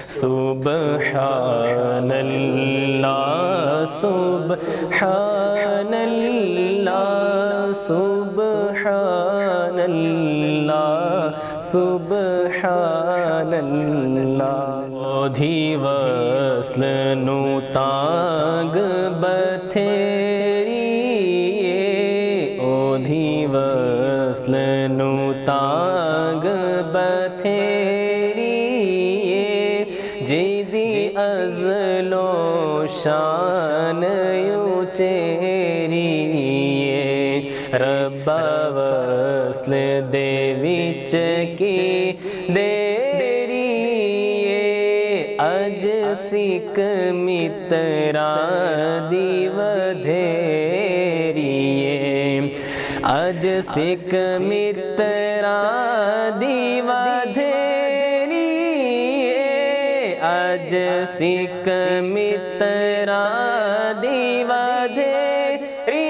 سبحان اللہ سبحان اللہ سبحان اللہ سبحان اللہ اودھی وصل نو تانگ بتھیری اودھی وصل نو تانگ بتھیری جیدی ازل و شان یوں چیری ربا وصل دے وچ کی دیری اج سکھ مترا دی ودھیری اج سکھ مترا دی ودھیری اج سکھ مترا دی ودھیری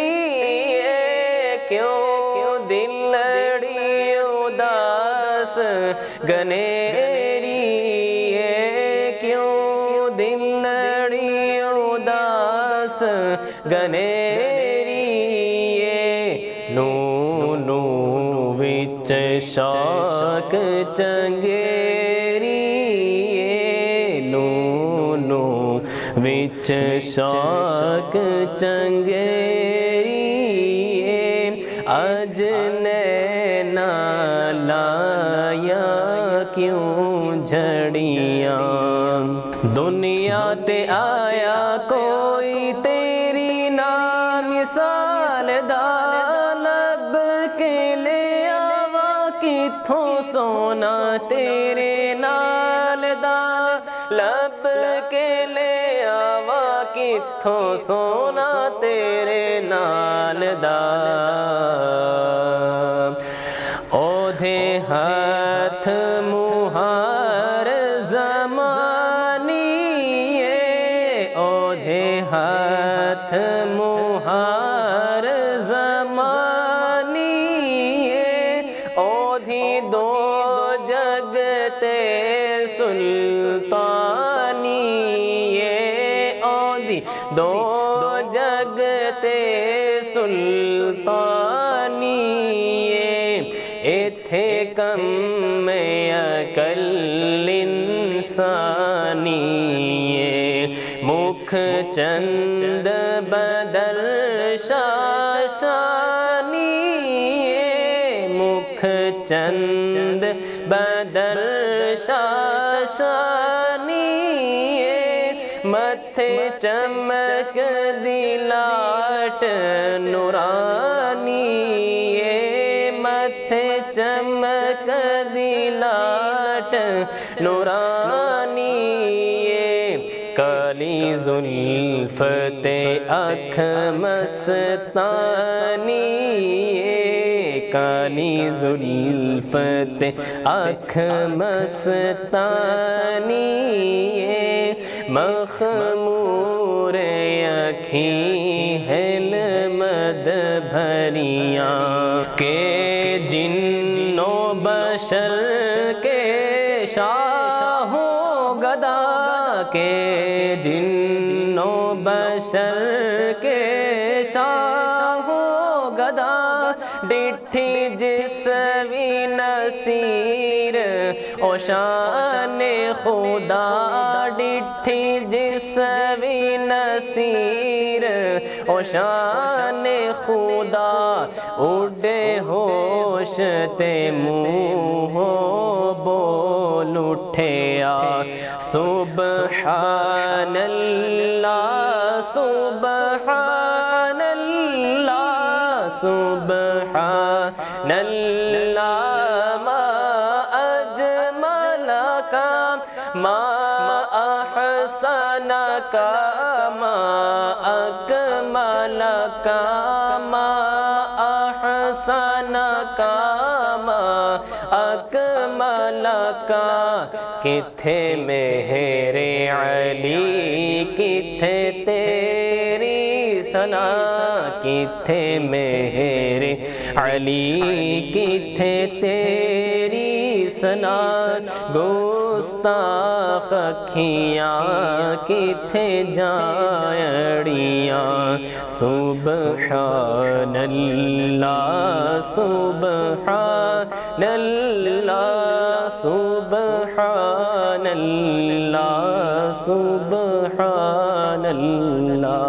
کیوں دلڑی اداس گنیری کیوں دلڑی اداس گنیری نو وچ شوق چنگیری نو وچ شوق چنگیری اج نینا لایا کیوں جھڑیاں دنیا تے آیا کوئی تیری نا مثال دا لب کے لے آوا کتھوں سونا تیرے نال دا لب کے لے آوا کتھوں سونا تیرے نال دا اودھے ہاتھ مہار زمانی اودھے ہاتھ مہار زمانی اودھی دو جگتے سلطانی اودھی دو جگتے سلطانی ایتھے کم میں عقل انسانی مکھ چند بدل شاشانی مکھ چند بدل شاشانی متھے چمک دی لاٹ نورانی متھے چمک دی لاٹ نورانی کالی زلف تے اکھ مستانی کالی زلف تے اکھ مستانی مخمور اکھیں ہیں مد بھریاں کہ جنو بشر کے شاہ گدا کے جنو بشر کے شاہ گدا ڈٹھی جس وی نصیر او شان خدا ڈٹھی جس وی نصیر او شان خدا اڈے ہوش تے منہ بول اٹھیا سبحان اللہ سبحان اللہ سبحان اللہ ما اجملک ما احسنک ما اکملک ما احسنک ما اکملک کتھے مہر علی کتھے تیری ثنا کتھے مہر علی کتھے تیری ثنا گوست گستاخ اکھیاں کتھے جائڑیاں سبحان اللہ سبحان اللہ سبحان اللہ سبحان اللہ